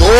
2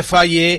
FIA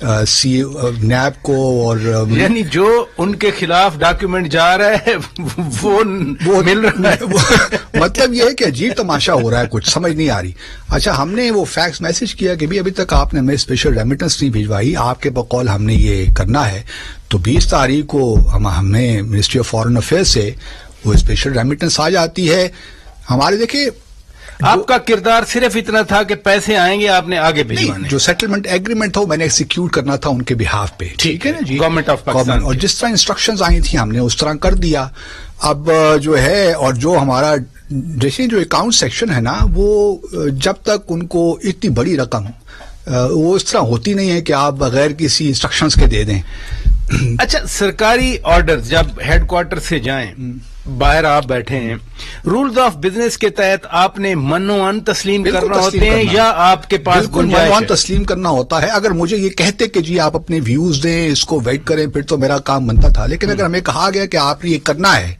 NAB کو اور یعنی جو ان کے خلاف ڈاکیومنٹ جا رہا ہے وہ مل رہا ہے. مطلب یہ ہے کہ عجیب تماشا ہو رہا ہے, کچھ سمجھ نہیں آ رہی. اچھا, ہم نے وہ فیکس میسج کیا کہ ابھی تک آپ نے ہمیں اسپیشل ریمیٹنس نہیں بھیجوائی, آپ کے بقول ہم نے یہ کرنا ہے, تو 20 تاریخ کو ہمیں منسٹری آف فارن افیئر سے وہ اسپیشل ریمیٹنس آ جاتی ہے. ہمارے دیکھیں آپ کا کردار صرف اتنا تھا کہ پیسے آئیں گے, آپ نے آگے بھیجوانے. جو سیٹلمنٹ ایگریمنٹ تھا وہ میں نے ایکسیکیوٹ کرنا تھا ان کے بہاف پہ, ٹھیک ہے نا جی, گورنمنٹ آف پاکستان, اور جس طرح انسٹرکشنز آئی تھیں ہم نے اس طرح کر دیا. اب جو ہے, اور جو ہمارا جیسے جو اکاؤنٹ سیکشن ہے نا, وہ جب تک ان کو اتنی بڑی رقم وہ اس طرح ہوتی نہیں ہے کہ آپ بغیر کسی انسٹرکشنز کے دے دیں. اچھا, سرکاری آرڈر جب ہیڈ کوارٹر سے جائیں, باہر آپ بیٹھے ہیں, رولز آف بزنس کے تحت آپ نے منوان تسلیم کرنا ہوتے ہیں یا آپ کے پاس منوان تسلیم کرنا ہوتا ہے؟ اگر مجھے یہ کہتے کہ جی آپ اپنے ویوز دیں, اس کو ویٹ کریں, پھر تو میرا کام بنتا تھا. لیکن اگر ہمیں کہا گیا کہ آپ نے یہ کرنا ہے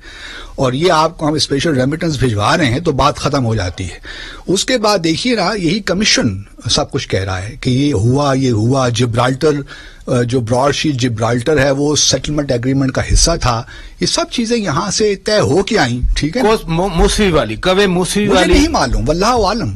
اور یہ آپ کو ہم اسپیشل ریمیٹنس بھجوا رہے ہیں, تو بات ختم ہو جاتی ہے. اس کے بعد دیکھیے نا, یہی کمیشن سب کچھ کہہ رہا ہے کہ یہ ہوا. جبرالٹر, جو براڈ شیٹ جبرالٹر ہے وہ سیٹلمنٹ ایگریمنٹ کا حصہ تھا. یہ سب چیزیں یہاں سے طے ہو کے آئیں, ٹھیک ہے. موسوی والی کوے موسوی والی نہیں معلوم, واللہ عالم.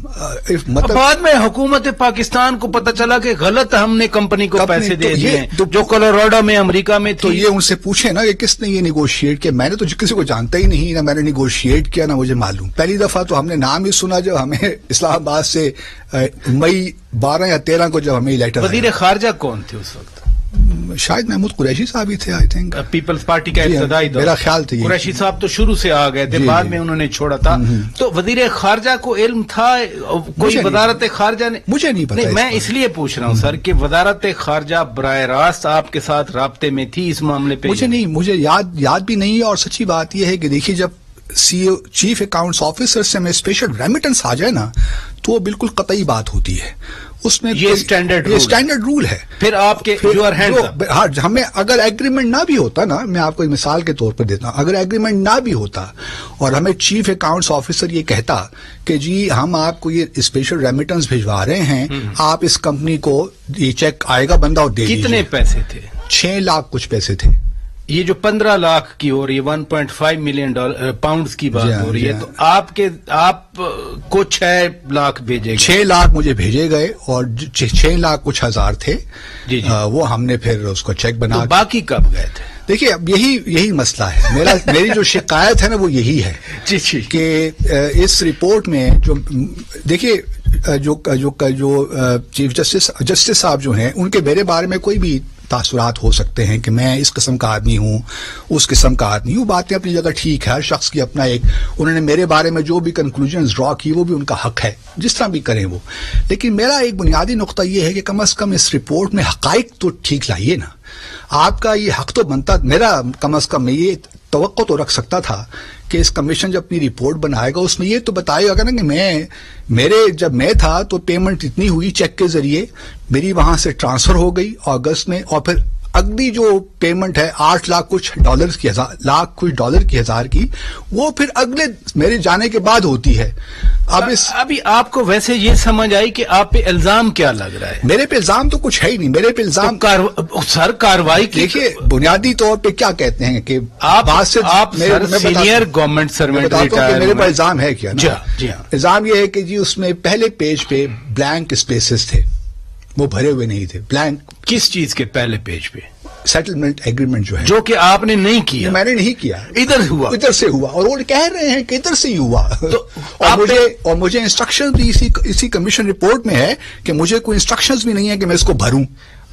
مطلب بعد میں حکومت پاکستان کو پتہ چلا کہ غلط ہم نے کمپنی کو پیسے دے دیے جو کولوراڈو میں امریکہ میں تھی. تو یہ ان سے پوچھیں نا کہ کس نے یہ نیگوشیٹ کیا. میں نے تو کسی کو جانتا ہی نہیں, نہ میں نے نیگوشیٹ کیا, نہ مجھے معلوم. پہلی دفعہ تو ہم نے نام ہی سنا جب ہمیں اسلام آباد سے مئی 12 یا 13 کو جب ہمیں لیٹر. وزیر خارجہ کون تھے اس وقت؟ شاید محمود قریشی صاحب ہی تھے, آئی تھنک. پیپلز پارٹی کا ابتدائی دور, میرا خیال تھا. قریشی صاحب تو شروع سے آ گئے تھے, بعد میں انہوں نے چھوڑا تھا. تو وزیر خارجہ کو علم تھا کوئی وزارت خارجہ نے؟ مجھے نہیں پتا. میں اس لیے پوچھ رہا ہوں سر کہ وزارت خارجہ براہ راست آپ کے ساتھ رابطے میں تھی اس معاملے پہ؟ مجھے یاد بھی نہیں ہے. اور سچی بات یہ ہے کہ دیکھیے, جب چیف اکاؤنٹس آفیسر سے ہمیں اسپیشل ریمیٹنس آ جائے نا, تو وہ بالکل قطعی بات ہوتی ہے. اس میں یہ اسٹینڈرڈ رول ہے. پھر آپ کے ہمیں اگر ایگریمنٹ نہ بھی ہوتا نا, میں آپ کو مثال کے طور پر دیتا ہوں, اگر ایگریمنٹ نہ بھی ہوتا اور ہمیں چیف اکاؤنٹس آفیسر یہ کہتا کہ جی ہم آپ کو یہ اسپیشل ریمیٹنس بھجوا رہے ہیں, آپ اس کمپنی کو یہ چیک آئے گا بندہ اور دے دیجیے. کتنے پیسے تھے؟ 6 لاکھ کچھ پیسے تھے. یہ جو 15 لاکھ کی ہو رہی ہے, 1.5 ملین پاؤنڈز کی بات ہو رہی ہے, تو آپ کو 6 لاکھ بھیجے گئے. 6 لاکھ مجھے بھیجے گئے اور 6 لاکھ کچھ ہزار تھے. وہ ہم نے پھر اس کو چیک بنا. باقی کب گئے تھے؟ دیکھیے, اب یہی مسئلہ ہے. میری جو شکایت ہے نا وہ یہی ہے کہ اس رپورٹ میں جو دیکھیے جو چیف جسٹس صاحب جو ہیں, ان کے میرے بارے میں کوئی بھی تاثرات ہو سکتے ہیں کہ میں اس قسم کا آدمی ہوں, اس قسم کا آدمی ہوں. باتیں اپنی جگہ ٹھیک ہے, ہر شخص کی اپنا ایک, انہوں نے میرے بارے میں جو بھی کنکلوژنز ڈرا کی وہ بھی ان کا حق ہے, جس طرح بھی کریں وہ. لیکن میرا ایک بنیادی نقطہ یہ ہے کہ کم از کم اس رپورٹ میں حقائق تو ٹھیک لائیے نا. آپ کا یہ حق تو بنتا, میرا کم از کم یہ توقع تو رکھ سکتا تھا کہ اس کمیشن جب اپنی رپورٹ بنائے گا اس میں یہ تو بتائے گا نا کہ جب میں تھا تو پیمنٹ اتنی ہوئی چیک کے ذریعے, میری وہاں سے ٹرانسفر ہو گئی اگست میں, اور پھر اگلی جو پیمنٹ ہے 8 لاکھ کچھ ڈالر کی ہزار کی, وہ پھر اگلے میرے جانے کے بعد ہوتی ہے. ابھی آپ کو ویسے یہ سمجھ آئی کہ آپ پہ الزام کیا لگ رہا ہے؟ میرے پہ الزام تو کچھ ہے ہی نہیں. میرے پہ الزام سر کاروائی دیکھیے, بنیادی طور پہ کیا کہتے ہیں کہ آپ سینئر گورنمنٹ سروینٹ, میرے پاس الزام ہے کیا؟ جی ہاں, الزام یہ ہے کہ جی اس میں پہلے پیج پہ بلینک اسپیسز تھے, وہ بھرے ہوئے نہیں تھے. بلینک کس چیز کے پہلے پیج پہ؟ سیٹلمنٹ ایگریمنٹ جو ہے, جو کہ آپ نے نہیں کیا. میں نے نہیں کیا, ادھر سے ہوا, اور وہ کہہ رہے ہیں کہ ادھر سے ہی ہوا. اور مجھے انسٹرکشن بھی اسی کمیشن رپورٹ میں ہے کہ مجھے کوئی انسٹرکشنز بھی نہیں ہے کہ میں اس کو بھروں.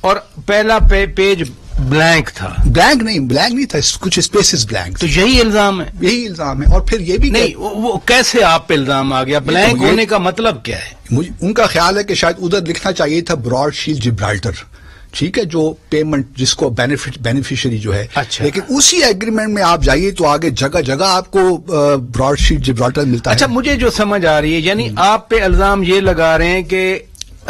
اور پہلا پیج بلینک تھا. بلینک نہیں تھا, کچھ اسپیسز بلینک. تو یہی الزام ہے. اور پھر یہ بھی نہیں, وہ کیسے آپ پہ الزام آ گیا؟ بلینک ہونے کا مطلب کیا ہے؟ ان کا خیال ہے کہ شاید ادھر لکھنا چاہیے تھا براڈ شیٹ جبرالٹر, ٹھیک ہے, جو پیمنٹ جس کو بینیفیشری جو ہے. لیکن اسی ایگریمنٹ میں آپ جائیے تو آگے جگہ جگہ آپ کو براڈ شیٹ جبرالٹر ملتا ہے. اچھا, مجھے جو سمجھ آ رہی ہے, یعنی آپ پہ الزام یہ لگا رہے ہیں کہ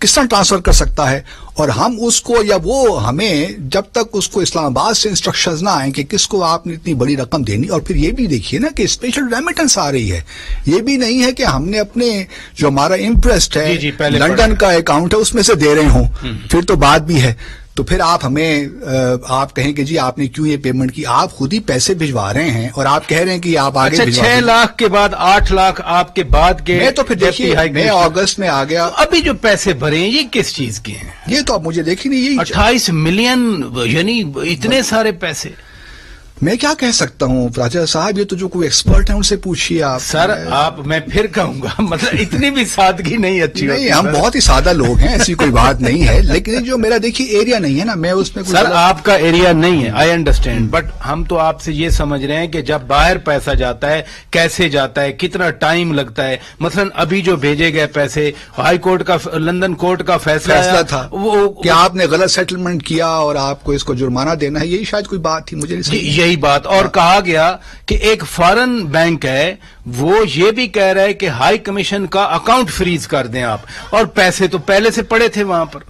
کس طرح ٹرانسفر کر سکتا ہے, اور ہم اس کو یا وہ ہمیں جب تک اس کو اسلام آباد سے انسٹرکشنز نہ آئیں کہ کس کو آپ نے اتنی بڑی رقم دینی. اور پھر یہ بھی دیکھیے نا کہ اسپیشل ریمیٹنس آ رہی ہے, یہ بھی نہیں ہے کہ ہم نے اپنے جو ہمارا امپریسٹ ہے لنڈن کا اکاؤنٹ ہے اس میں سے دے رہے ہوں, پھر تو بات بھی ہے. تو پھر آپ ہمیں آپ کہیں کہ جی آپ نے کیوں یہ پیمنٹ کی, آپ خود ہی پیسے بھجوا رہے ہیں اور آپ کہہ رہے ہیں کہ آپ آگے 6 لاکھ کے بعد 8 لاکھ آپ کے بعد کے. میں تو پھر دیکھیے میں اگست میں آ گیا, ابھی جو پیسے بھرے ہیں یہ کس چیز کے ہیں؟ یہ تو آپ مجھے دیکھیں نہیں, یہی 28 ملین, یعنی اتنے سارے پیسے. میں کیا کہہ سکتا ہوں راجہ صاحب, یہ تو جو کوئی ایکسپرٹ ہے ان سے پوچھیے آپ. سر آپ, میں پھر کہوں گا مطلب اتنی بھی سادگی نہیں اچھی نہیں, ہم بہت ہی سادہ لوگ ہیں, ایسی کوئی بات نہیں ہے, لیکن جو میرا دیکھیے ایریا نہیں ہے نا, میں اس میں سر آپ کا ایریا نہیں ہے, آئی انڈرسٹینڈ, بٹ ہم تو آپ سے یہ سمجھ رہے ہیں کہ جب باہر پیسہ جاتا ہے کیسے جاتا ہے, کتنا ٹائم لگتا ہے. مثلا ابھی جو بھیجے گئے پیسے, ہائی کورٹ کا, لندن کورٹ کا فیصلہ تھا وہ کہ آپ نے غلط سیٹلمنٹ کیا اور آپ کو اس کو جرمانہ دینا ہے, یہی شاید کوئی بات تھی, مجھے یہی بات. اور کہا گیا کہ ایک فارن بینک ہے وہ یہ بھی کہہ رہا ہے کہ ہائی کمیشن کا اکاؤنٹ فریز کر دیں آپ, اور پیسے تو پہلے سے پڑے تھے وہاں پر.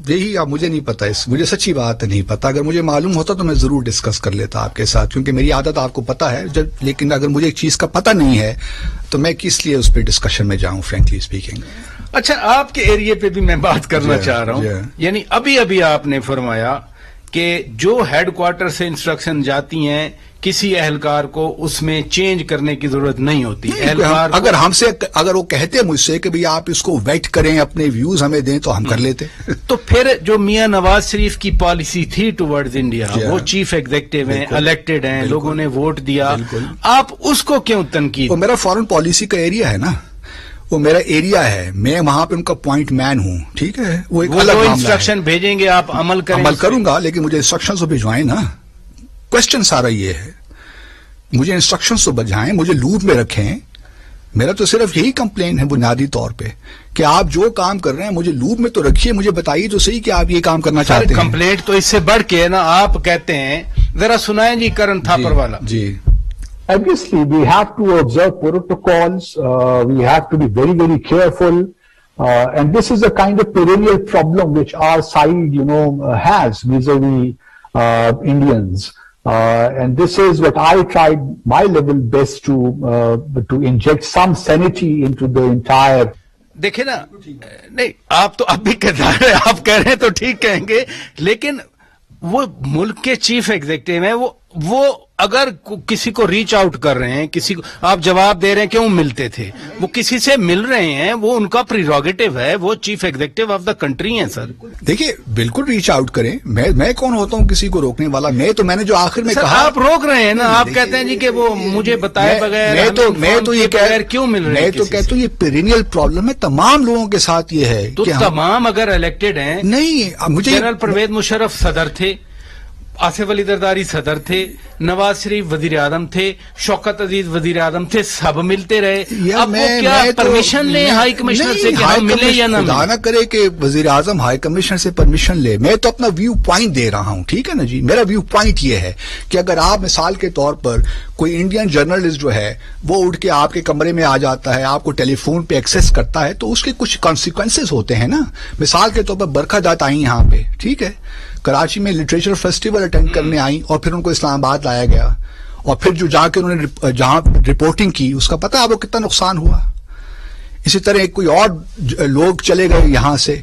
یہی اب مجھے نہیں پتا, مجھے سچی بات نہیں پتا. اگر مجھے معلوم ہوتا تو میں ضرور ڈسکس کر لیتا آپ کے ساتھ, کیونکہ میری عادت آپ کو پتا ہے, لیکن اگر مجھے ایک چیز کا پتہ نہیں ہے تو میں کس لیے اس پہ ڈسکشن میں جاؤں, فرینکلی اسپیکنگ. اچھا, آپ کے ایریے پہ بھی میں بات کرنا چاہ رہا ہوں. یعنی ابھی آپ نے فرمایا کہ جو ہیڈ کوارٹر سے انسٹرکشن جاتی ہیں کسی اہلکار کو اس میں چینج کرنے کی ضرورت نہیں ہوتی. اگر ہم سے, اگر وہ کہتے مجھ سے کہ بھئی آپ اس کو ویٹ کریں, اپنے ویوز ہمیں دیں, تو ہم کر لیتے. تو پھر جو میاں نواز شریف کی پالیسی تھی ٹورڈز انڈیا, وہ چیف ایگزیکٹو ہیں, الیکٹڈ ہیں, لوگوں نے ووٹ دیا, آپ اس کو کیوں تنقید؟ وہ میرا فارن پالیسی کا ایریا ہے نا, وہ میرا ایریا ہے, میں وہاں پہ ان کا پوائنٹ مین ہوں, ٹھیک ہے. وہ ایک الگ انسٹرکشن بھیجیں گے آپ عمل کروں گا, لیکن مجھے انسٹرکشن تو بھجوائیں نا. کوشچن سارا یہ ہے, مجھے انسٹرکشن تو بجائیں, مجھے لوپ میں رکھیں. میرا تو صرف یہی کمپلین ہے بنیادی طور پہ کہ آپ جو کام کر رہے ہیں مجھے لوپ میں تو رکھیے, مجھے بتائیے تو صحیح کہ آپ یہ کام کرنا چاہتے ہیں. کمپلینٹ تو اس سے بڑھ کے نا آپ کہتے ہیں, ذرا سنائیں جی کرن تھاپر والا. جی, obviously we have to observe protocols, we have to be very, very careful, and this is a kind of perennial problem which our side, has vis-a-vis Indians. And this is what I tried my level best to inject some sanity into the entire. دیکھیں نا, نہیں آپ تو اب بھی آپ کہہ رہے ہیں تو ٹھیک کہیں گے, لیکن وہ ملک کے چیف ایگزیکٹو ہیں, وہ اگر کسی کو ریچ آؤٹ کر رہے ہیں, کسی کو آپ جواب دے رہے ہیں کیوں ملتے تھے, وہ کسی سے مل رہے ہیں, وہ ان کا پریروگیٹو ہے, وہ chief executive of the country ہیں. سر دیکھیے بالکل ریچ آؤٹ کریں, میں کون ہوتا ہوں کسی کو روکنے والا. میں نے جو آخر میں کہا, آپ روک رہے ہیں نا, آپ کہتے ہیں جی کہ وہ مجھے بتائے بغیر, میں تو یہ بغیر کیوں مل رہے ہیں. میں تو کہتا ہوں یہ پیرینیل پرابلم ہے, تمام لوگوں کے ساتھ یہ ہے. تو تمام اگر الیکٹڈ ہیں, نہیں مجھے جنرل پرویز مشرف صدر تھے, آصف علی زرداری صدر تھے, نواز شریف وزیر اعظم تھے, شوکت عزیز وزیر اعظم تھے, سب ملتے رہے. اب وہ کیا پرمیشن لیں ہائی کمشنر سے کہ ہم ملے یا نہ ملے؟ خدا نہ کرے کہ وزیر اعظم ہائی کمشنر سے پرمیشن لے. میں تو اپنا ویو پوائنٹ دے رہا ہوں, ٹھیک ہے نا جی. میرا ویو پوائنٹ یہ ہے کہ اگر آپ مثال کے طور پر کوئی انڈین جرنلسٹ جو ہے وہ اٹھ کے آپ کے کمرے میں آ جاتا ہے, آپ کو ٹیلی فون پہ ایکسیس کرتا ہے, تو اس کے کچھ کانسیکوینسز ہوتے ہیں نا. مثال کے طور پر برکھا جات آئی یہاں پہ, ٹھیک ہے, کراچی میں لٹریچر فیسٹیول اٹینڈ کرنے آئیں, اور پھر ان کو اسلام آباد لایا گیا, اور پھر جو جا کے انہوں نے جہاں رپورٹنگ کی اس کا پتہ ہے آپ کو کتنا نقصان ہوا. اسی طرح کوئی اور لوگ چلے گئے یہاں سے,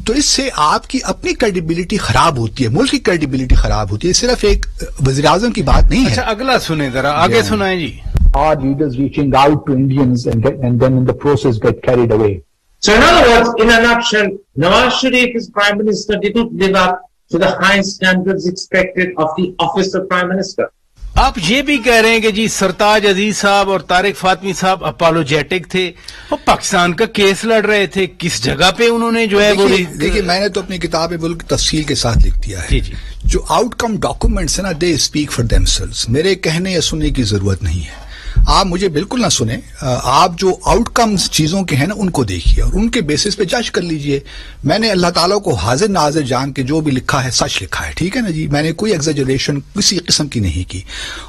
تو اس سے آپ کی اپنی کریڈیبلٹی خراب ہوتی ہے, ملک کی کریڈیبلٹی خراب ہوتی ہے, صرف ایک وزیر اعظم کی بات نہیں ہے. اچھا اگلا سنیں ذرا, آگے سنائیں جی. Our leaders reaching out to Indians and then in the process get carried away. So in other words, in a nutshell, Nawaz Sharif as Prime Minister did not live up to the high standards expected of the office of Prime Minister. آپ یہ بھی کہہ رہے ہیں کہ جی سرتاج عزیز صاحب اور طارق فاطمی صاحب اپالوجیٹک تھے, وہ پاکستان کا کیس لڑ رہے تھے, کس جگہ پہ انہوں نے جو ہے وہ. دیکھیے میں نے تو اپنی کتاب ملک تفصیل کے ساتھ لکھ دیا ہے, جو آؤٹ کم ڈاکومنٹس ہیں نا, they speak for them selves. میرے کہنے یا سننے کی ضرورت نہیں ہے. آپ مجھے بالکل نہ سنیں, آپ جو آؤٹ کمز چیزوں کے ہیں نا ان کو دیکھیے اور ان کے بیسس پہ جج کر لیجئے. میں نے اللہ تعالیٰ کو حاضر ناظر جان کے جو بھی لکھا ہے سچ لکھا ہے, ٹھیک ہے نا جی, میں نے کوئی ایگزیجریشن کسی قسم کی نہیں کی.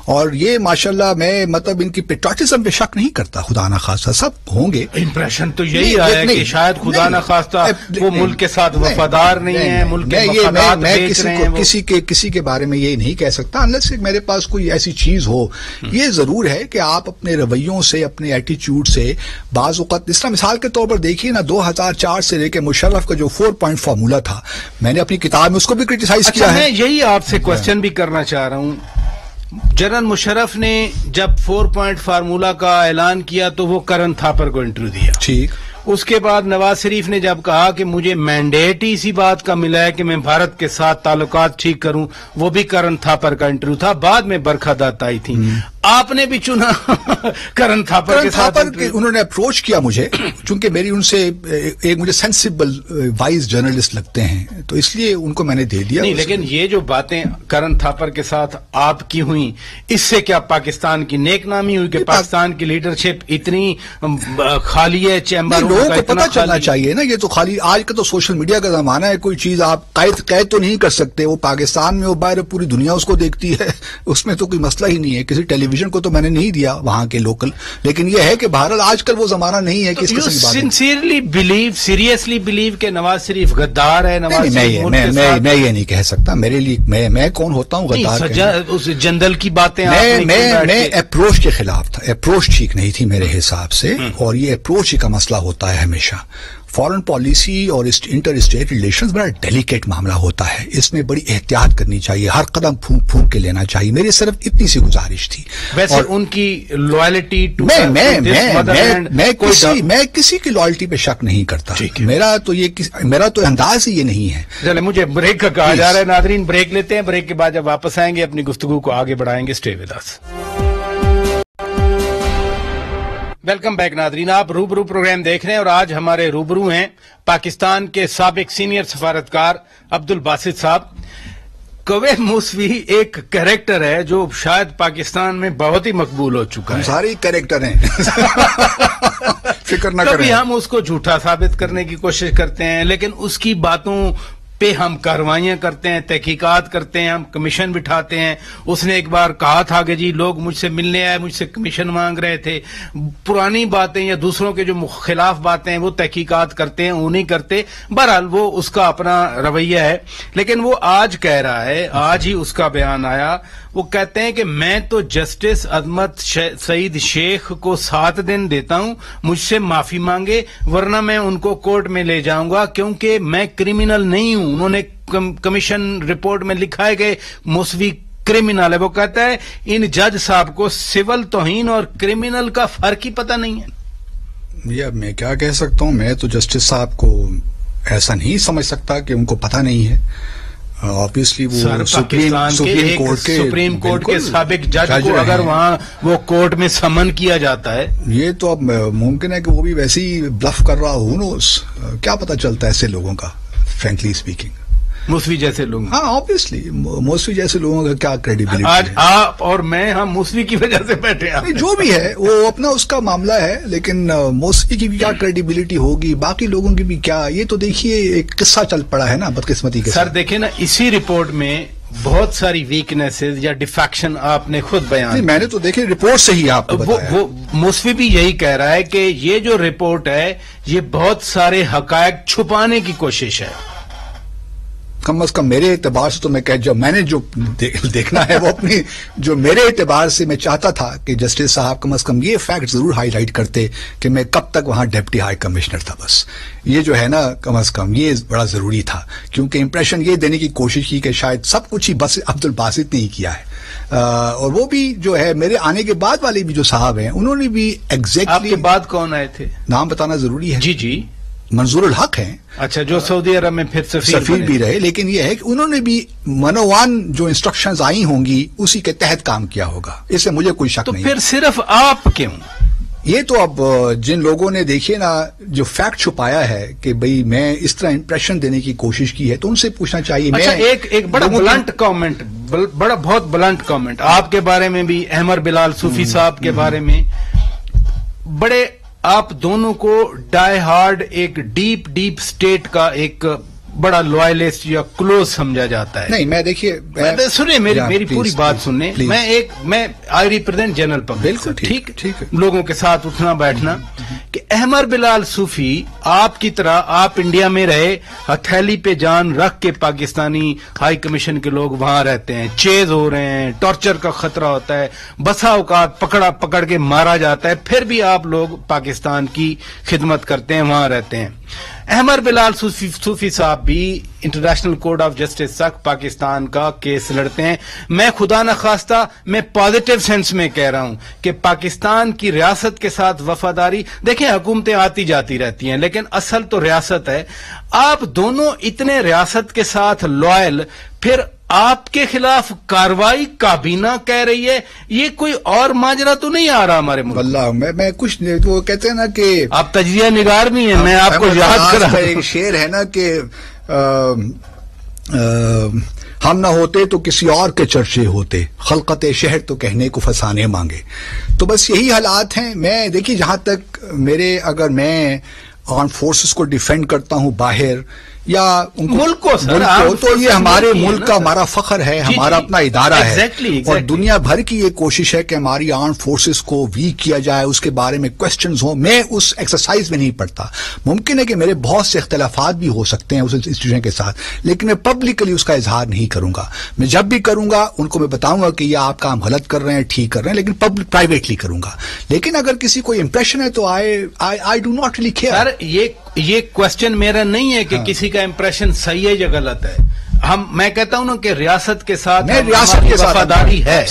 اور یہ ماشاءاللہ میں مطلب ان کی پیٹریوٹزم پہ شک نہیں کرتا, خدا نہ خواستہ سب ہوں گے. امپریشن تو یہی آیا کہ شاید خدا نہ خواستہ وہ ملک کے ساتھ وفادار نہیں ہے, ملک کے مفادات بیچ رہے ہیں. کسی کے بارے میں یہ نہیں کہہ سکتا انلیس میرے پاس کوئی ایسی چیز ہو. یہ ضرور ہے کہ آپ اپنے رویوں سے, اپنے ایٹیچیوڈ سے بعض اوقات, اس طرح مثال کے طور پر دیکھیے نا 2004 سے لے کے مشرف کا جو 4 پوائنٹ فارمولا تھا, میں نے اپنی کتاب میں اس کو بھی کرٹیسائز کیا ہے. میں یہی آپ سے کوشچن بھی کرنا چاہ رہا ہوں. جنرل مشرف نے جب 4 پوائنٹ فارمولا کا اعلان کیا تو وہ کرن تھاپر کو انٹرویو دیا, ٹھیک. اس کے بعد نواز شریف نے جب کہا کہ مجھے مینڈیٹ ہی اسی بات کا ملا ہے کہ میں بھارت کے ساتھ تعلقات ٹھیک کروں, وہ بھی کرن تھاپر کا انٹرویو تھا. بعد میں برکھا دت آئی تھی, آپ نے بھی چنا کرن تھاپر کے ساتھ. انہوں نے اپروچ کیا مجھے, چونکہ میری ان سے ایک مجھے سینسیبل وائز جرنلسٹ لگتے ہیں, تو اس لیے ان کو میں نے دے دیا. نہیں, لیکن یہ جو باتیں کرن تھاپر کے ساتھ آپ کی ہوئیں, اس سے کیا پاکستان کی نیک نامی ہوئی کہ پاکستان کی لیڈرشپ اتنی خالی ہے, چیمبر لوگوں کو پتہ چلنا چاہیے نا. یہ تو خالی آج کا تو سوشل میڈیا کا زمانہ ہے, کوئی چیز آپ قید تو نہیں کر سکتے. وہ پاکستان میں, وہ باہر پوری دنیا اس کو دیکھتی ہے, اس میں تو کوئی مسئلہ ہی نہیں ہے. کسی ٹیلی ویژن کو تو میں نے نہیں دیا وہاں کے لوکل, لیکن یہ ہے کہ بہرحال آج کل وہ زمانہ نہیں ہے کہ اس قسم کی باتیں. سنسیئرلی بلیو, سیریسلی بلیو کہ نواز شریف غدار ہے. نواز شریف میں یہ نہیں کہہ سکتا. میرے لیے میں کون ہوتا ہوں غدار؟ اس جنرل کی باتیں میں اپروچ کے خلاف تھا. اپروچ ٹھیک نہیں تھی میرے حساب سے, اور یہ اپروچ ہی کا مسئلہ ہوتا ہے ہمیشہ. فارن پالیسی اور انٹر اسٹیٹ ریلیشنز بڑا ڈیلیکیٹ معاملہ ہوتا ہے, اس میں بڑی احتیاط کرنی چاہیے, ہر قدم پھونک پھونک کے لینا چاہیے. میری صرف اتنی سی گزارش تھی. ویسے ان کی لوائلٹی میں کسی کی لوائلٹی پہ شک نہیں کرتا. میرا تو انداز ہی یہ نہیں ہے. چلے مجھے بریک کا کہا جا رہا ہے. ناظرین بریک لیتے ہیں, بریک کے بعد جب واپس آئیں گے اپنی گفتگو کو آگے بڑھائیں گے. Stay with us. Welcome back ناظرین, آپ روبرو پروگرام دیکھ رہے ہیں اور آج ہمارے روبرو ہیں پاکستان کے سابق سینئر سفارتکار عبد الباسط صاحب. کویت موسوی ایک کریکٹر ہے جو شاید پاکستان میں بہت ہی مقبول ہو چکا ہے. سارے کریکٹر ہیں, فکر نہ کریں. کبھی ہم اس کو جھوٹا ثابت کرنے کی کوشش کرتے ہیں, لیکن اس کی باتوں پہ ہم کارروائیاں کرتے ہیں, تحقیقات کرتے ہیں, ہم کمیشن بٹھاتے ہیں. اس نے ایک بار کہا تھا کہ جی لوگ مجھ سے ملنے آئے, مجھ سے کمیشن مانگ رہے تھے. پرانی باتیں یا دوسروں کے جو خلاف باتیں ہیں وہ تحقیقات کرتے ہیں, وہ نہیں کرتے. بہرحال وہ اس کا اپنا رویہ ہے. لیکن وہ آج کہہ رہا ہے, آج ہی اس کا بیان آیا, وہ کہتے ہیں کہ میں تو جسٹس عظمت سعید شیخ کو 7 دن دیتا ہوں, مجھ سے معافی مانگے ورنہ میں ان کو کورٹ میں لے جاؤں گا کیونکہ میں کرمنل نہیں ہوں. انہوں نے کمیشن رپورٹ میں لکھا ہے کہ موسوی کرمنل ہے. وہ کہتا ہے ان جج صاحب کو سول توہین اور کرمنل کا فرق ہی پتہ نہیں ہے. یہ میں کیا کہہ سکتا ہوں, میں تو جسٹس صاحب کو ایسا نہیں سمجھ سکتا کہ ان کو پتہ نہیں ہے. آبویسلی وہ سپریم کورٹ کے سابق جج کو اگر وہاں وہ کورٹ میں سمن کیا جاتا ہے, یہ تو اب ممکن ہے کہ وہ بھی ویسے ہی بلف کر رہا ہو. کیا پتہ چلتا ہے ایسے لوگوں کا, فرینکلی اسپیکنگ. موسوی جیسے لوگ, ہاں آبویسلی موسوی جیسے لوگوں کا کیا کریڈیبلٹی. آج آپ اور میں ہم موسوی کی وجہ سے بیٹھے ہیں. جو بھی ہے وہ اپنا اس کا معاملہ ہے, لیکن موسوی کی بھی کیا کریڈیبلٹی ہوگی, باقی لوگوں کی بھی کیا. یہ تو دیکھیے ایک قصہ چل پڑا ہے نا بدقسمتی کے. سر دیکھیں نا, اسی رپورٹ میں بہت ساری ویکنیسز یا ڈیفیکشن آپ نے خود بیان. میں نے تو دیکھے رپورٹ سے ہی آپ کو بتایا. وہ موسوی بھی یہی کہہ رہا ہے کہ یہ جو رپورٹ ہے یہ بہت سارے حقائق چھپانے کی کوشش ہے. کم از کم میرے اعتبار سے تو میں میں نے جو دیکھنا ہے وہ اپنی جو میرے اعتبار سے میں چاہتا تھا کہ جسٹس صاحب کم از کم یہ فیکٹ ضرور ہائی لائٹ کرتے کہ میں کب تک وہاں ڈپٹی ہائی کمشنر تھا. بس یہ جو ہے نا کم از کم یہ بڑا ضروری تھا, کیونکہ امپریشن یہ دینے کی کوشش کی کہ شاید سب کچھ ہی بس عبد الباسط نے ہی کیا ہے. اور وہ بھی جو ہے میرے آنے کے بعد والے بھی جو صاحب ہیں انہوں نے بھی ایگزیکٹلی. آپ کے بعد کون آئے تھے؟ نام بتانا ضروری ہے. جی منظور الحق ہیں. اچھا, جو سعودی عرب میں پھر سفیر بھی رہے, لیکن یہ ہے کہ انہوں نے بھی منوان جو انسٹرکشنز آئی ہوں گی اسی کے تحت کام کیا ہوگا, اس سے مجھے کوئی شک نہیں. تو پھر صرف آپ کیوں؟ یہ تو اب جن لوگوں نے دیکھیے نا جو فیکٹ چھپایا ہے کہ بھئی میں اس طرح امپریشن دینے کی کوشش کی ہے تو ان سے پوچھنا چاہیے. اچھا ایک بڑا بلنٹ کامنٹ، بہت بلنٹ کامنٹ آپ کے بارے میں بھی، احمد بلال صوفی صاحب کے بارے میں، بڑے آپ دونوں کو ڈائی ہارڈ ایک ڈیپ اسٹیٹ کا ایک بڑا لوائلسٹ یا کلوز سمجھا جاتا ہے. نہیں میں دیکھیے سنیں میری پوری بات سنیں. میں آئی ریپرزینٹ جنرل پبلک. بالکل ٹھیک لوگوں کے ساتھ اٹھنا بیٹھنا کہ احمد بلال صوفی آپ کی طرح آپ انڈیا میں رہے، ہتھیلی پہ جان رکھ کے پاکستانی ہائی کمیشن کے لوگ وہاں رہتے ہیں، چیز ہو رہے ہیں، ٹارچر کا خطرہ ہوتا ہے، بسا اوقات پکڑ کے مارا جاتا ہے، پھر بھی آپ لوگ پاکستان کی خدمت کرتے ہیں، وہاں رہتے ہیں. احمد بلال صوفی صاحب بھی انٹرنیشنل کورٹ آف جسٹس تک پاکستان کا کیس لڑتے ہیں. میں خدا نخواستہ میں پازیٹیو سینس میں کہہ رہا ہوں کہ پاکستان کی ریاست کے ساتھ وفاداری، دیکھیں حکومتیں آتی جاتی رہتی ہیں لیکن اصل تو ریاست ہے. آپ دونوں اتنے ریاست کے ساتھ لوائل، پھر آپ کے خلاف کاروائی کابینہ کہہ رہی ہے، یہ کوئی اور ماجرا تو نہیں آ رہا ہمارے ملک؟ واللہ میں کچھ وہ کہتے ہیں نا کہ آپ تجزیہ نگار بھی ہیں، میں آپ کو یاد کرا ایک شعر ہے نا کہ ہم نہ ہوتے تو کسی اور کے چرچے ہوتے، خلقت شہر تو کہنے کو فسانے مانگے. تو بس یہی حالات ہیں. میں دیکھیے جہاں تک اگر میں آرم فورسز کو ڈیفینڈ کرتا ہوں باہر یا ملک کو تو یہ ہمارے ملک کا ہمارا فخر ہے، ہمارا اپنا ادارہ ہے، اور دنیا بھر کی یہ کوشش ہے کہ ہماری آرم فورسز کو ویک کیا جائے، اس کے بارے میں کوسچنز ہوں. میں اس ایکسرسائز میں نہیں پڑتا. ممکن ہے کہ میرے بہت سے اختلافات بھی ہو سکتے ہیں اس انسٹیٹیوشن کے ساتھ، لیکن میں پبلکلی اس کا اظہار نہیں کروں گا. میں جب بھی کروں گا ان کو میں بتاؤں گا کہ یہ آپ کام غلط کر رہے ہیں، ٹھیک کر رہے ہیں، لیکن پرائیویٹلی کروں گا. لیکن اگر کسی کو امپریشن ہے تو I do not really care. یہ کوشچن میرا نہیں ہے کہ کسی کا امپریشن صحیح ہے یا غلط ہے. میں کہتا ہوں نا کہ ریاست کے ساتھ وفاداری ہے،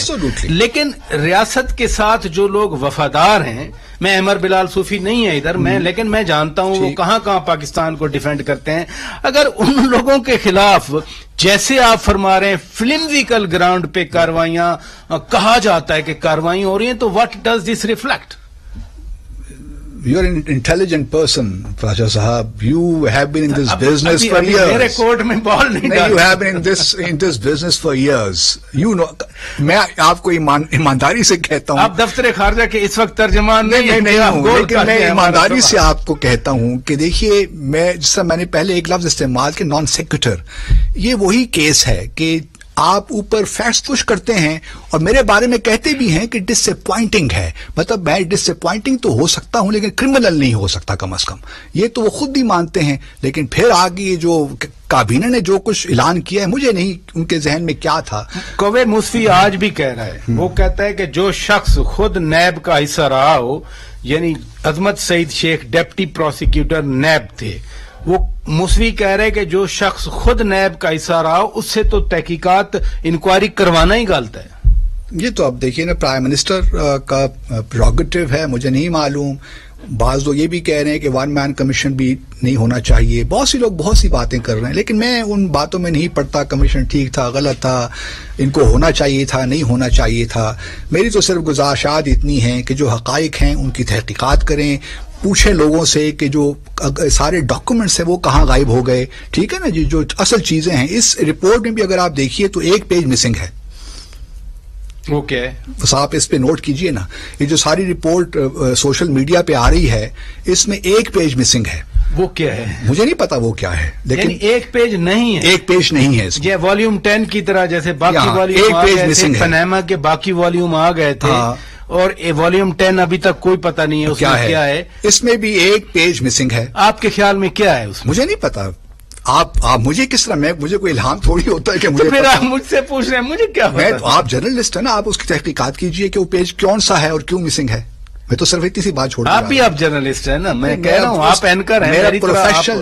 لیکن ریاست کے ساتھ جو لوگ وفادار ہیں، میں احمد بلال صوفی نہیں ہے ادھر لیکن میں جانتا ہوں وہ کہاں پاکستان کو ڈیفینڈ کرتے ہیں. اگر ان لوگوں کے خلاف جیسے آپ فرما رہے ہیں فلمزیکل گراؤنڈ پہ کاروائیاں کہا جاتا ہے کہ کاروائیاں ہو رہی ہیں، تو what does this reflect? You are an intelligent person, Raja Sahab. You have been in this business for years. میرے کوٹ میں بال نہیں ڈالتے. You have been in this business for years. You know, میں آپ کو ایمانداری سے کہتا ہوں. آپ دفتر خارجہ کے اس وقت ترجمان نہیں ہوں، لیکن میں ایمانداری سے آپ کو کہتا ہوں کہ دیکھیے جس طرح میں نے پہلے ایک لفظ استعمال کیا نان سیکوٹر، یہ وہی کیس ہے کہ آپ اوپر فیکٹس پش کرتے ہیں اور میرے بارے میں کہتے بھی ہیں کہ ڈس اپوائنٹنگ ہے. مطلب میں ڈس اپوائنٹنگ تو ہو سکتا ہوں لیکن کرمنل نہیں ہو سکتا کم از کم. یہ تو وہ خود ہی مانتے ہیں. لیکن پھر آگے جو کابینہ نے جو کچھ اعلان کیا ہے، مجھے نہیں ان کے ذہن میں کیا تھا. کوے موسوی آج بھی کہہ رہا ہے، وہ کہتا ہے کہ جو شخص خود نیب کا حصہ رہا ہو، یعنی عظمت سعید شیخ ڈپٹی پروسیکیوٹر نیب تھے، وہ موسوی کہہ رہے کہ جو شخص خود نیب کا حصہ رہا ہو اس سے تو تحقیقات انکوائری کروانا ہی غلط ہے. یہ تو اب دیکھیے نا پرائم منسٹر کا پریروگیٹو ہے، مجھے نہیں معلوم. بعض لوگ یہ بھی کہہ رہے ہیں کہ ون مین کمیشن بھی نہیں ہونا چاہیے. بہت سی لوگ بہت سی باتیں کر رہے ہیں، لیکن میں ان باتوں میں نہیں پڑتا کمیشن ٹھیک تھا غلط تھا، ان کو ہونا چاہیے تھا نہیں ہونا چاہیے تھا. میری تو صرف گزارشات اتنی ہیں کہ جو حقائق ہیں ان کی تحقیقات کریں، پوچھیں لوگوں سے کہ جو سارے ڈاکومنٹس ہیں وہ کہاں غائب ہو گئے. ٹھیک ہے نا جی، جو اصل چیزیں ہیں. اس رپورٹ میں بھی اگر آپ دیکھیے تو ایک پیج مسنگ ہے. اوکے بس آپ اس پہ نوٹ کیجئے نا، یہ جو ساری رپورٹ سوشل میڈیا پہ آ رہی ہے اس میں ایک پیج مسنگ ہے. وہ کیا ہے مجھے نہیں پتا وہ کیا ہے، لیکن ایک پیج نہیں ہے. ایک پیج نہیں ہے. یہ والیوم 10 کی طرح جیسے باقی والیوم آ گئے تھے، پناما کے باقی والیوم آ گئے تھے، اور والیوم 10 ابھی تک کوئی پتہ نہیں ہے اس میں کیا ہے. اس میں بھی ایک پیج مسنگ ہے. آپ کے خیال میں کیا ہے اس میں؟ مجھے نہیں پتا. آپ مجھے کس طرح، مجھے کوئی الہام تھوڑی ہوتا ہے کہ مجھے پھر آپ مجھ سے پوچھ رہے ہیں مجھے کیا پتا؟ آپ جرنلسٹ ہیں نا، آپ اس کی تحقیقات کیجئے کہ وہ پیج کون سا ہے اور کیوں مسنگ ہے. میں تو صرف اتنی سی بات چھوڑ رہا ہوں. آپ بھی آپ جرنلسٹ ہیں نا، میں کہہ رہا ہوں آپ اینکر ہیں. میرا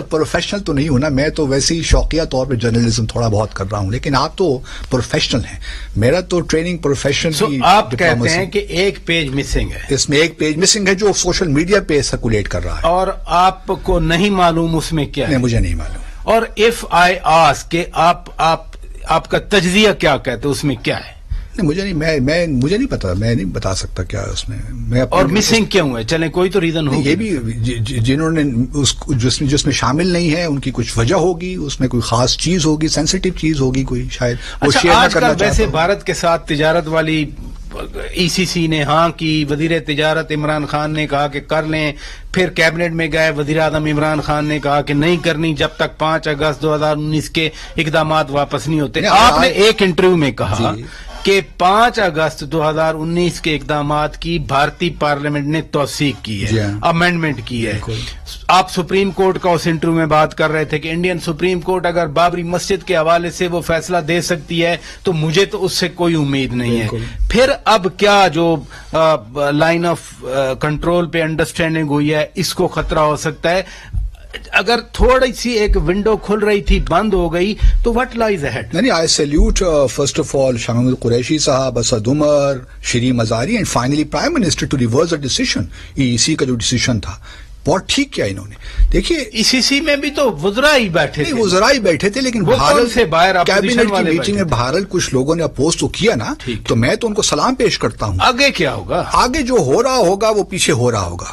پروفیشنل تو نہیں ہوں نا، میں تو ویسے ہی شوقیہ طور پہ جرنلزم تھوڑا بہت کر رہا ہوں، لیکن آپ تو پروفیشنل ہیں. میرا تو ٹریننگ پروفیشن. آپ کہتے ہیں کہ ایک پیج مسنگ ہے. اس میں ایک پیج مسنگ ہے جو سوشل میڈیا پہ سرکولیٹ کر رہا ہے، اور آپ کو نہیں معلوم اس میں کیا ہے؟ مجھے نہیں معلوم. اور if I ask کہ آپ کا تجزیہ کیا کہتے اس میں کیا ہے؟ مجھے نہیں پتا، میں نہیں بتا سکتا کیا ہے اس میں. اور مسنگ کیوں ہے؟ چلیں کوئی تو ریزن ہوگی. یہ بھی جنہوں نے جس میں شامل نہیں ہے ان کی کچھ وجہ ہوگی، اس میں کوئی خاص چیز ہوگی، سینسیٹیو چیز ہوگی کوئی شاید. اچھا، آج کل ویسے بھارت کے ساتھ تجارت والی ای سی سی نے ہاں کی، وزیر تجارت عمران خان نے کہا کہ کر لیں، پھر کیبنٹ میں گئے، وزیر اعظم عمران خان نے کہا کہ نہیں کرنی جب تک 5 اگست 2019 کے اقدامات واپس نہیں ہوتے. آپ نے ایک انٹرویو میں کہا کہ 5 اگست 2019 کے اقدامات کی بھارتی پارلیمنٹ نے توثیق کی ہے، امینڈمنٹ کی ہے. آپ سپریم کورٹ کا اس انٹرویو میں بات کر رہے تھے کہ انڈین سپریم کورٹ اگر بابری مسجد کے حوالے سے وہ فیصلہ دے سکتی ہے تو مجھے تو اس سے کوئی امید نہیں ہے. پھر اب کیا جو لائن آف کنٹرول پہ انڈرسٹینڈنگ ہوئی ہے اس کو خطرہ ہو سکتا ہے؟ اگر تھوڑی سی ایک ونڈو کھل رہی تھی بند ہو گئی تو وٹ لائز اہیڈ؟ نہیں، I salute first of all Shah Mahmood Qureshi sahib, Asad Umar, Shireen Mazari and finally prime minister to reverse the decision. E C کا جو ڈیسیژن تھا بہت ٹھیک کیا انہوں نے. دیکھیے ای سی سی میں بھی تو وزراء ہی بیٹھے تھے. وزراء ہی بیٹھے تھے، لیکن کیبنٹ کی میٹنگ میں بہرحال کچھ لوگوں نے اپوز تو کیا نا، تو میں تو ان کو سلام پیش کرتا ہوں. آگے کیا ہوگا؟ آگے جو ہو رہا ہوگا وہ پیچھے ہو رہا ہوگا.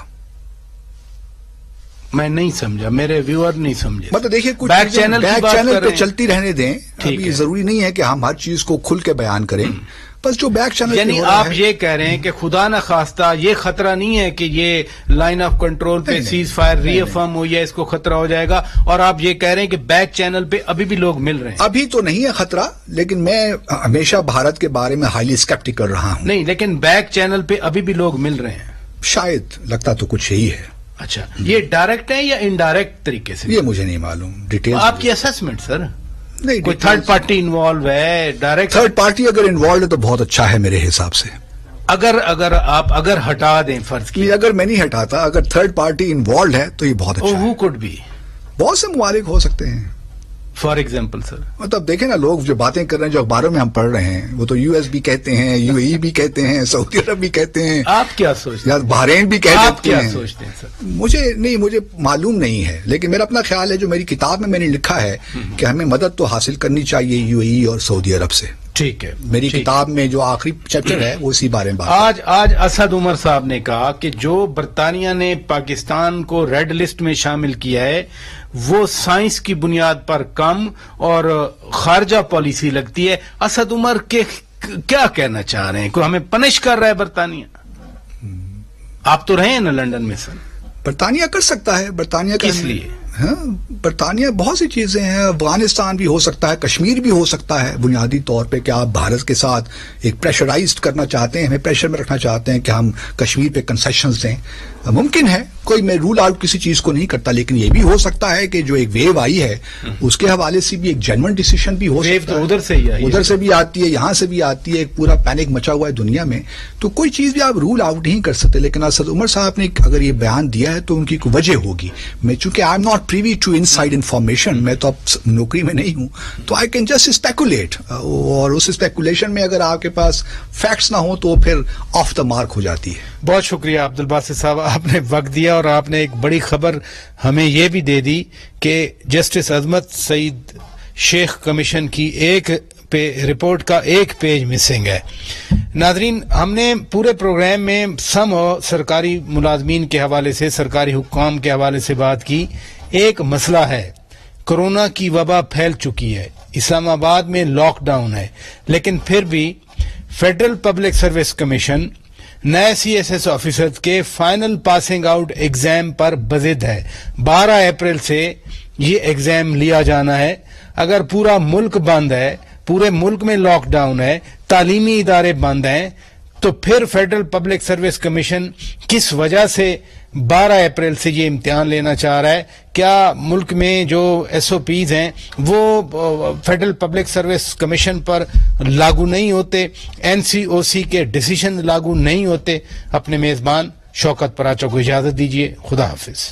میں نہیں سمجھا، میرے ویور نہیں سمجھے. مطلب دیکھیے کچھ بیک چینل پہ چلتی رہنے دیں. ابھی ضروری نہیں ہے کہ ہم ہر چیز کو کھل کے بیان کریں، بس جو بیک چینل. یعنی آپ یہ کہہ رہے ہیں کہ خدا نہ خواستہ یہ خطرہ نہیں ہے کہ یہ لائن آف کنٹرول پہ سیز فائر ری افرم ہو یا اس کو خطرہ ہو جائے گا، اور آپ یہ کہہ رہے ہیں کہ بیک چینل پہ ابھی بھی لوگ مل رہے ہیں؟ ابھی تو نہیں ہے خطرہ، لیکن میں ہمیشہ بھارت کے بارے میں ہائیلی اسکیپٹیکل رہا ہوں. نہیں، لیکن بیک چینل پہ ابھی بھی لوگ مل رہے ہیں. شاید لگتا تو کچھ یہی ہے. اچھا، یہ ڈائریکٹ ہے یا انڈائریکٹ طریقے سے؟ یہ مجھے نہیں معلوم ڈیٹیل. آپ کی اسسمنٹ سر؟ نہیں، کوئی تھرڈ پارٹی انوالو ہے؟ ڈائریکٹ تھرڈ پارٹی اگر انوالو ہے تو بہت اچھا ہے میرے حساب سے. اگر ہٹا دیں فرض کی، اگر میں نہیں ہٹاتا، اگر تھرڈ پارٹی انوالو ہے تو یہ بہت اچھا ہے. who could be؟ بہت سے ممالک ہو سکتے ہیں. فار ایگزامپل سر، مطلب دیکھیں نا، لوگ جو باتیں کر رہے ہیں جو اخباروں میں ہم پڑھ رہے ہیں وہ تو یو ایس بھی کہتے ہیں، یو اے ای بھی کہتے ہیں، سعودی عرب بھی کہتے ہیں. آپ کیا سوچتے ہیں؟ بحرین بھی کہتے ہیں. آپ کیا سوچتے ہیں سر؟ مجھے معلوم نہیں ہے، لیکن میرا اپنا خیال ہے جو میری کتاب میں نے لکھا ہے کہ ہمیں مدد تو حاصل کرنی چاہیے یو اے ای اور سعودی عرب سے. ٹھیک ہے، میری کتاب میں جو آخری چیپٹر ہے وہ اسی بارے میں بات. آج اسد عمر صاحب نے کہا کہ جو برطانیہ نے پاکستان کو ریڈ لسٹ میں شامل کیا ہے وہ سائنس کی بنیاد پر کم اور خارجہ پالیسی لگتی ہے. اسد عمر کے کیا کہنا چاہ رہے ہیں؟ کوئی ہمیں پنش کر رہا ہے برطانیہ؟ آپ تو رہے ہیں نا لندن میں سر. برطانیہ کر سکتا ہے. برطانیہ کس لیے؟ ہاں، برطانیہ بہت سی چیزیں ہیں. افغانستان بھی ہو سکتا ہے، کشمیر بھی ہو سکتا ہے. بنیادی طور پہ کہ آپ بھارت کے ساتھ ایک پریشرائزڈ کرنا چاہتے ہیں، ہمیں پریشر میں رکھنا چاہتے ہیں کہ ہم کشمیر پہ کنسیشنز دیں. ممکن ہے، کوئی میں رول آؤٹ کسی چیز کو نہیں کرتا، لیکن یہ بھی ہو سکتا ہے کہ جو ایک ویو آئی ہے اس کے حوالے سے بھی ایک جینوئن ڈیسیشن بھی ہو سکتا ہے. ادھر سے بھی آتی ہے، یہاں سے بھی آتی ہے. ایک پورا پینک مچا ہوا ہے دنیا میں، تو کوئی چیز بھی آپ رول آؤٹ نہیں کر سکتے. لیکن اسد عمر صاحب نے اگر یہ بیان دیا ہے تو ان کی کوئی وجہ ہوگی. میں چونکہ I am not privy to inside information, میں تو اب نوکری میں نہیں ہوں، تو آئی کین جسٹ اسپیکولیٹ. اور اس اسپیکولیشن میں اگر آپ کے پاس فیکٹس نہ ہوں تو پھر آف دا مارک ہو جاتی ہے. بہت شکریہ عبدالباسط صاحب، آپ نے وقت دیا اور آپ نے ایک بڑی خبر ہمیں یہ بھی دے دی کہ جسٹس عظمت سعید شیخ کمیشن کی رپورٹ کا ایک پیج مسنگ ہے. ناظرین، ہم نے پورے پروگرام میں سرکاری ملازمین کے حوالے سے، سرکاری حکام کے حوالے سے بات کی. ایک مسئلہ ہے، کورونا کی وبا پھیل چکی ہے، اسلام آباد میں لاک ڈاؤن ہے، لیکن پھر بھی فیڈرل پبلک سروس کمیشن نئے سی ایس ایس آفیسرز کے فائنل پاسنگ آؤٹ ایگزام پر بضد ہے. 12 اپریل سے یہ ایگزام لیا جانا ہے. اگر پورا ملک بند ہے، پورے ملک میں لاک ڈاؤن ہے، تعلیمی ادارے بند ہیں، تو پھر فیڈرل پبلک سروس کمیشن کس وجہ سے 12 اپریل سے یہ امتحان لینا چاہ رہا ہے؟ کیا ملک میں جو ایس او پیز ہیں وہ فیڈرل پبلک سروس کمیشن پر لاگو نہیں ہوتے؟ این سی او سی کے ڈیسیشن لاگو نہیں ہوتے؟ اپنے میزبان شوکت پراچا کو اجازت دیجیے. خدا حافظ.